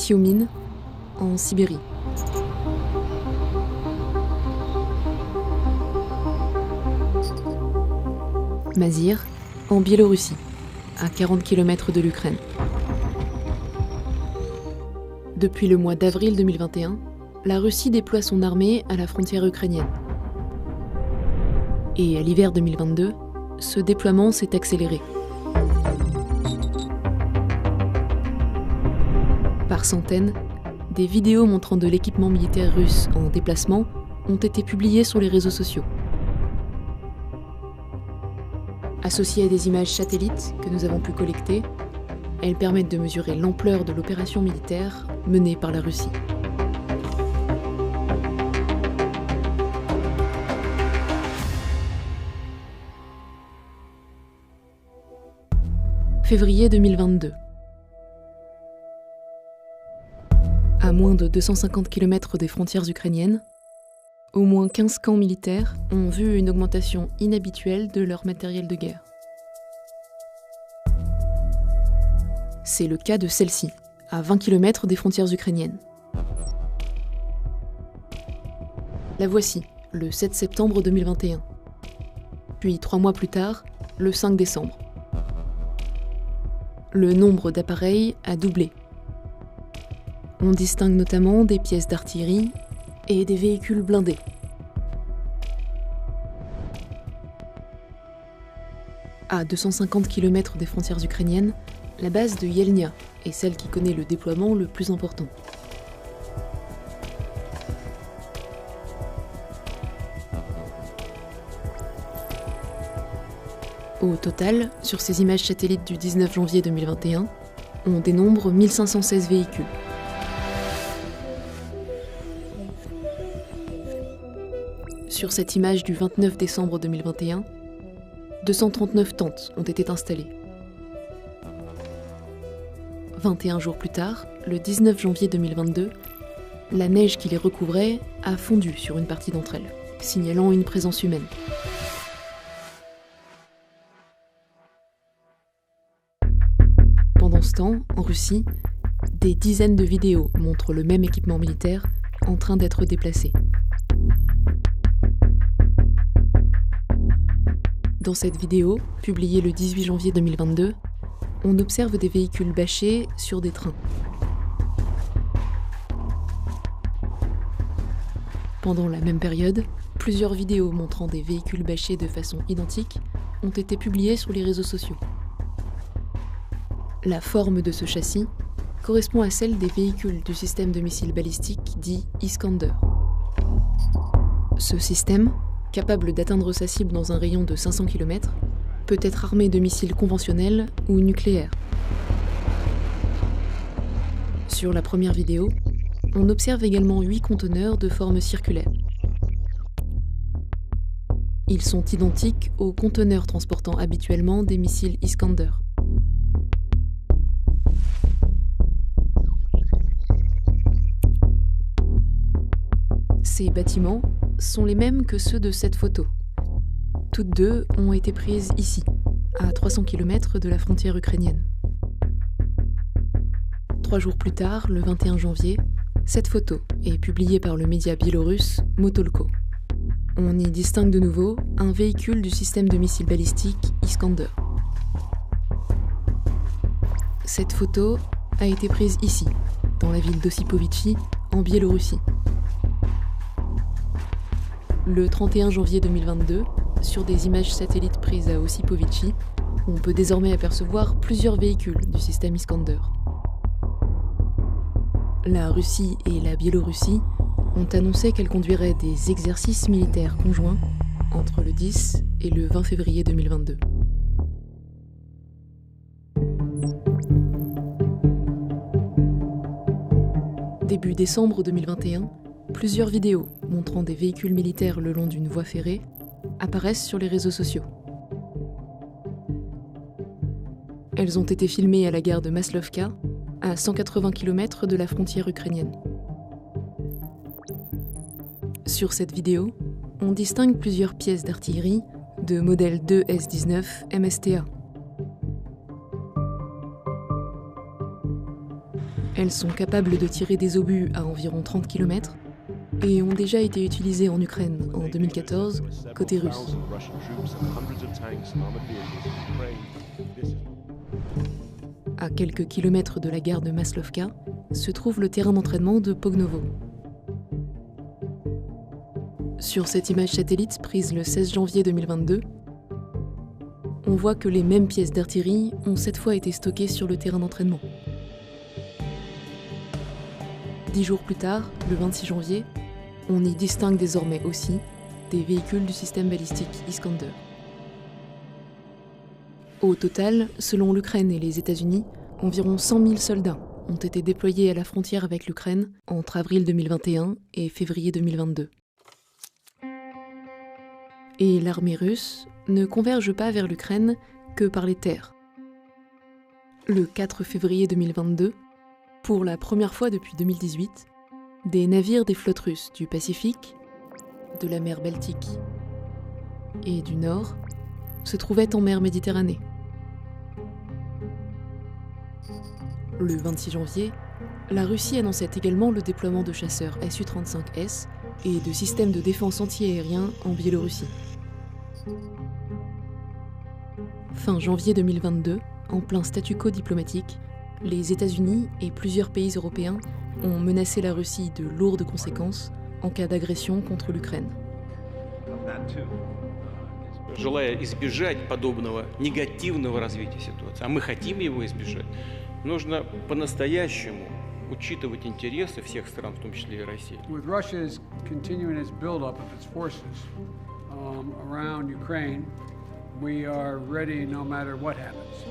Tiomine, en Sibérie. Mazyr, en Biélorussie, à 40 km de l'Ukraine. Depuis le mois d'avril 2021, la Russie déploie son armée à la frontière ukrainienne. Et à l'hiver 2022, ce déploiement s'est accéléré. Par centaines, des vidéos montrant de l'équipement militaire russe en déplacement ont été publiées sur les réseaux sociaux. Associées à des images satellites que nous avons pu collecter, elles permettent de mesurer l'ampleur de l'opération militaire menée par la Russie. Février 2022. À moins de 250 km des frontières ukrainiennes, au moins 15 camps militaires ont vu une augmentation inhabituelle de leur matériel de guerre. C'est le cas de celle-ci, à 20 km des frontières ukrainiennes. La voici, le 7 septembre 2021. Puis 3 mois plus tard, le 5 décembre. Le nombre d'appareils a doublé. On distingue notamment des pièces d'artillerie et des véhicules blindés. À 250 km des frontières ukrainiennes, la base de Yelnya est celle qui connaît le déploiement le plus important. Au total, sur ces images satellites du 19 janvier 2021, on dénombre 1516 véhicules. Sur cette image du 29 décembre 2021, 239 tentes ont été installées. 21 jours plus tard, le 19 janvier 2022, la neige qui les recouvrait a fondu sur une partie d'entre elles, signalant une présence humaine. Pendant ce temps, en Russie, des dizaines de vidéos montrent le même équipement militaire en train d'être déplacé. Dans cette vidéo, publiée le 18 janvier 2022, on observe des véhicules bâchés sur des trains. Pendant la même période, plusieurs vidéos montrant des véhicules bâchés de façon identique ont été publiées sur les réseaux sociaux. La forme de ce châssis correspond à celle des véhicules du système de missiles balistiques dit Iskander. Ce système, capable d'atteindre sa cible dans un rayon de 500 km, peut être armé de missiles conventionnels ou nucléaires. Sur la première vidéo, on observe également 8 conteneurs de forme circulaire. Ils sont identiques aux conteneurs transportant habituellement des missiles Iskander. Ces bâtiments sont les mêmes que ceux de cette photo. Toutes deux ont été prises ici, à 300 km de la frontière ukrainienne. 3 jours plus tard, le 21 janvier, cette photo est publiée par le média biélorusse Motolko. On y distingue de nouveau un véhicule du système de missiles balistiques Iskander. Cette photo a été prise ici, dans la ville d'Ossipovichi, en Biélorussie. Le 31 janvier 2022, sur des images satellites prises à Ossipovichi, on peut désormais apercevoir plusieurs véhicules du système Iskander. La Russie et la Biélorussie ont annoncé qu'elles conduiraient des exercices militaires conjoints entre le 10 et le 20 février 2022. Début décembre 2021, plusieurs vidéos montrant des véhicules militaires le long d'une voie ferrée apparaissent sur les réseaux sociaux. Elles ont été filmées à la gare de Maslovka, à 180 km de la frontière ukrainienne. Sur cette vidéo, on distingue plusieurs pièces d'artillerie de modèle 2S19 MSTA. Elles sont capables de tirer des obus à environ 30 km et ont déjà été utilisées en Ukraine en 2014, côté russe. À quelques kilomètres de la gare de Maslovka se trouve le terrain d'entraînement de Pognovo. Sur cette image satellite prise le 16 janvier 2022, on voit que les mêmes pièces d'artillerie ont cette fois été stockées sur le terrain d'entraînement. 10 jours plus tard, le 26 janvier, on y distingue désormais aussi des véhicules du système balistique Iskander. Au total, selon l'Ukraine et les États-Unis, environ 100 000 soldats ont été déployés à la frontière avec l'Ukraine entre avril 2021 et février 2022. Et l'armée russe ne converge pas vers l'Ukraine que par les terres. Le 4 février 2022, pour la première fois depuis 2018, des navires des flottes russes du Pacifique, de la mer Baltique et du Nord se trouvaient en mer Méditerranée. Le 26 janvier, la Russie annonçait également le déploiement de chasseurs Su-35S et de systèmes de défense anti-aérien en Biélorussie. Fin janvier 2022, en plein statu quo diplomatique, les États-Unis et plusieurs pays européens ont menacé la Russie de lourdes conséquences en cas d'agression contre l'Ukraine. Желая избежать подобного негативного развития ситуации, а мы хотим его избежать, нужно по-настоящему учитывать интересы всех стран, в том числе и России. With Russia's continuing its buildup of its forces around Ukraine, we are ready no matter what happens.